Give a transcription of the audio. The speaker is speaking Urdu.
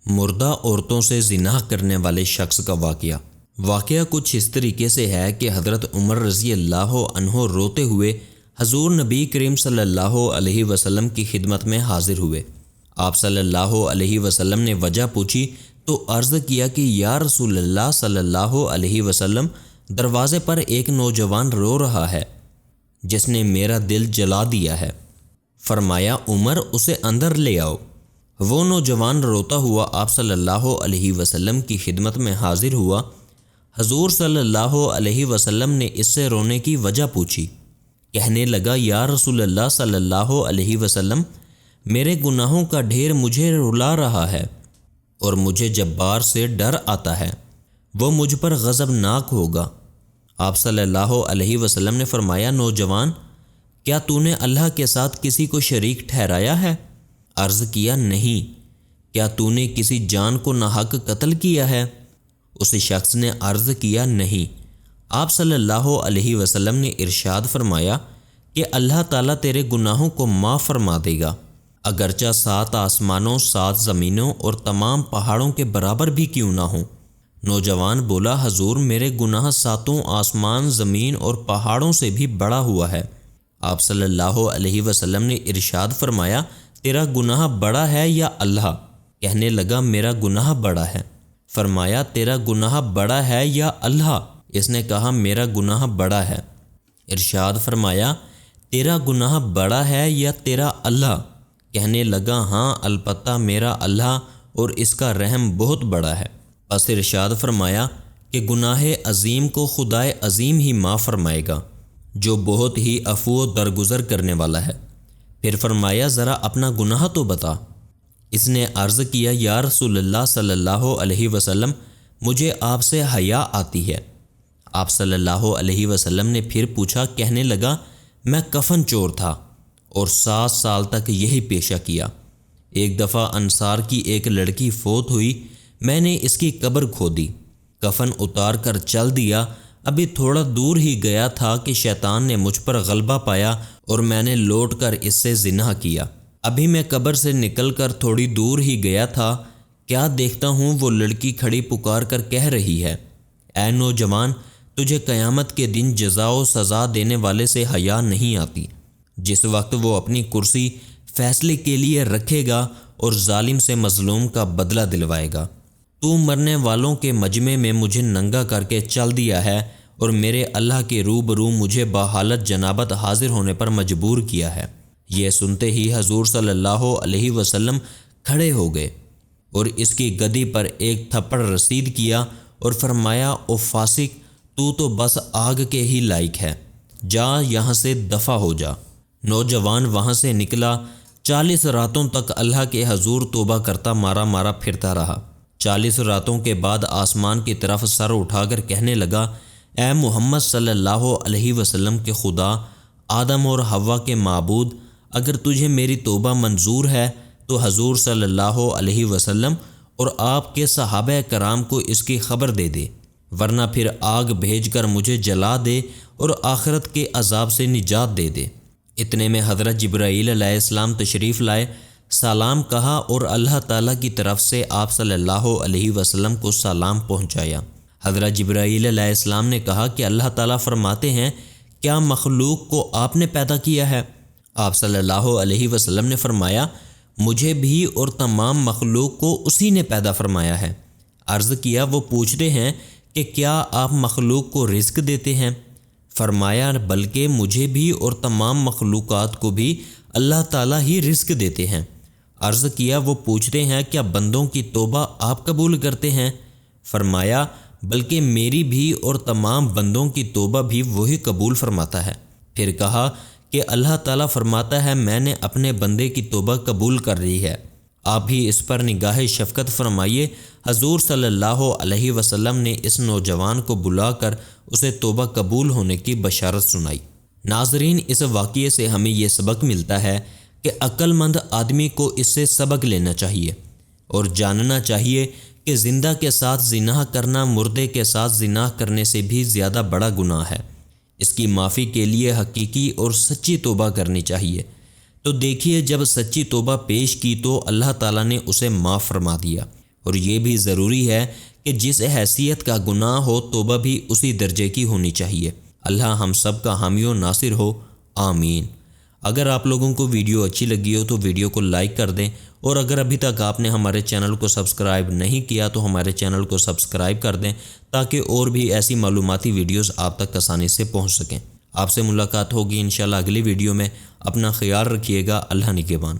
مردہ عورتوں سے زنا کرنے والے شخص کا واقعہ کچھ اس طریقے سے ہے کہ حضرت عمر رضی اللہ عنہ روتے ہوئے حضور نبی کریم صلی اللہ علیہ وسلم کی خدمت میں حاضر ہوئے۔ آپ صلی اللہ علیہ وسلم نے وجہ پوچھی تو عرض کیا کہ یا رسول اللہ صلی اللہ علیہ وسلم، دروازے پر ایک نوجوان رو رہا ہے جس نے میرا دل جلا دیا ہے۔ فرمایا عمر، اسے اندر لے آؤ۔ وہ نوجوان روتا ہوا آپ صلی اللہ علیہ وسلم کی خدمت میں حاضر ہوا۔ حضور صلی اللہ علیہ وسلم نے اس سے رونے کی وجہ پوچھی۔ کہنے لگا یا رسول اللہ صلی اللہ علیہ وسلم، میرے گناہوں کا ڈھیر مجھے رلا رہا ہے اور مجھے جبار سے ڈر آتا ہے، وہ مجھ پر غضبناک ہوگا۔ آپ صلی اللہ علیہ وسلم نے فرمایا نوجوان، کیا تو نے اللہ کے ساتھ کسی کو شریک ٹھہرایا ہے؟ عرض کیا نہیں۔ کیا تو نے کسی جان کو ناحق قتل کیا ہے؟ اس شخص نے عرض کیا نہیں۔ آپ صلی اللہ علیہ وسلم نے ارشاد فرمایا کہ اللہ تعالیٰ تیرے گناہوں کو معاف فرما دے گا، اگرچہ 7 آسمانوں 7 زمینوں اور تمام پہاڑوں کے برابر بھی کیوں نہ ہوں۔ نوجوان بولا حضور، میرے گناہ 7 آسمان زمین اور پہاڑوں سے بھی بڑا ہوا ہے۔ آپ صلی اللہ علیہ وسلم نے ارشاد فرمایا تیرا گناہ بڑا ہے یا اللہ؟ کہنے لگا میرا گناہ بڑا ہے۔ فرمایا تیرا گناہ بڑا ہے یا اللہ؟ اس نے کہا میرا گناہ بڑا ہے۔ ارشاد فرمایا تیرا گناہ بڑا ہے یا تیرا اللہ؟ کہنے لگا ہاں البتہ میرا اللہ، اور اس کا رحم بہت بڑا ہے۔ پس ارشاد فرمایا کہ گناہ عظیم کو خدائے عظیم ہی معاف فرمائے گا، جو بہت ہی عفو و درگزر کرنے والا ہے۔ پھر فرمایا ذرا اپنا گناہ تو بتا۔ اس نے عرض کیا یا رسول اللہ صلی اللہ علیہ وسلم، مجھے آپ سے حیا آتی ہے۔ آپ صلی اللہ علیہ وسلم نے پھر پوچھا، کہنے لگا میں کفن چور تھا اور 7 سال تک یہی پیشہ کیا۔ ایک دفعہ انصار کی ایک لڑکی فوت ہوئی، میں نے اس کی قبر کھودی، کفن اتار کر چل دیا۔ ابھی تھوڑا دور ہی گیا تھا کہ شیطان نے مجھ پر غلبہ پایا اور میں نے لوٹ کر اس سے زنا کیا۔ ابھی میں قبر سے نکل کر تھوڑی دور ہی گیا تھا، کیا دیکھتا ہوں وہ لڑکی کھڑی پکار کر کہہ رہی ہے، اے نوجوان، تجھے قیامت کے دن جزا و سزا دینے والے سے حیا نہیں آتی، جس وقت وہ اپنی کرسی فیصلے کے لیے رکھے گا اور ظالم سے مظلوم کا بدلہ دلوائے گا۔ تو مرنے والوں کے مجمع میں مجھے ننگا کر کے چل دیا ہے اور میرے اللہ کے روبرو مجھے بحالت جنابت حاضر ہونے پر مجبور کیا ہے۔ یہ سنتے ہی حضور صلی اللہ علیہ وسلم کھڑے ہو گئے اور اس کی گدی پر ایک تھپڑ رسید کیا اور فرمایا او فاسق، تو بس آگ کے ہی لائق ہے، جا یہاں سے دفع ہو جا۔ نوجوان وہاں سے نکلا، 40 راتوں تک اللہ کے حضور توبہ کرتا مارا پھرتا رہا۔ 40 راتوں کے بعد آسمان کی طرف سر اٹھا کر کہنے لگا، اے محمد صلی اللہ علیہ وسلم کے خدا، آدم اور حوا کے معبود، اگر تجھے میری توبہ منظور ہے تو حضور صلی اللہ علیہ وسلم اور آپ کے صحابہ کرام کو اس کی خبر دے دے، ورنہ پھر آگ بھیج کر مجھے جلا دے اور آخرت کے عذاب سے نجات دے دے۔ اتنے میں حضرت جبرائیل علیہ السلام تشریف لائے، سلام کہا اور اللہ تعالیٰ کی طرف سے آپ صلی اللہ علیہ وسلم کو سلام پہنچایا۔ حضرت جبرائیل علیہ السلام نے کہا کہ اللہ تعالیٰ فرماتے ہیں کیا مخلوق کو آپ نے پیدا کیا ہے؟ آپ صلی اللہ علیہ وسلم نے فرمایا مجھے بھی اور تمام مخلوق کو اسی نے پیدا فرمایا ہے۔ عرض کیا وہ پوچھتے ہیں کہ کیا آپ مخلوق کو رزق دیتے ہیں؟ فرمایا بلکہ مجھے بھی اور تمام مخلوقات کو بھی اللہ تعالیٰ ہی رزق دیتے ہیں۔ عرض کیا وہ پوچھتے ہیں کیا بندوں کی توبہ آپ قبول کرتے ہیں؟ فرمایا بلکہ میری بھی اور تمام بندوں کی توبہ بھی وہی قبول فرماتا ہے۔ پھر کہا کہ اللہ تعالیٰ فرماتا ہے میں نے اپنے بندے کی توبہ قبول کر لی ہے، آپ بھی اس پر نگاہ شفقت فرمائیے۔ حضور صلی اللہ علیہ وسلم نے اس نوجوان کو بلا کر اسے توبہ قبول ہونے کی بشارت سنائی۔ ناظرین، اس واقعے سے ہمیں یہ سبق ملتا ہے کہ عقل مند آدمی کو اس سے سبق لینا چاہیے اور جاننا چاہیے کہ زندہ کے ساتھ زنا کرنا مردے کے ساتھ زنا کرنے سے بھی زیادہ بڑا گناہ ہے۔ اس کی معافی کے لیے حقیقی اور سچی توبہ کرنی چاہیے۔ تو دیکھیے جب سچی توبہ پیش کی تو اللہ تعالیٰ نے اسے معاف فرما دیا اور یہ بھی ضروری ہے کہ جس حیثیت کا گناہ ہو توبہ بھی اسی درجے کی ہونی چاہیے۔ اللہ ہم سب کا حامی و ناصر ہو، آمین۔ اگر آپ لوگوں کو ویڈیو اچھی لگی ہو تو ویڈیو کو لائک کر دیں، اور اگر ابھی تک آپ نے ہمارے چینل کو سبسکرائب نہیں کیا تو ہمارے چینل کو سبسکرائب کر دیں تاکہ اور بھی ایسی معلوماتی ویڈیوز آپ تک آسانی سے پہنچ سکیں۔ آپ سے ملاقات ہوگی انشاءاللہ اگلی ویڈیو میں۔ اپنا خیال رکھیے گا۔ اللہ نگہبان۔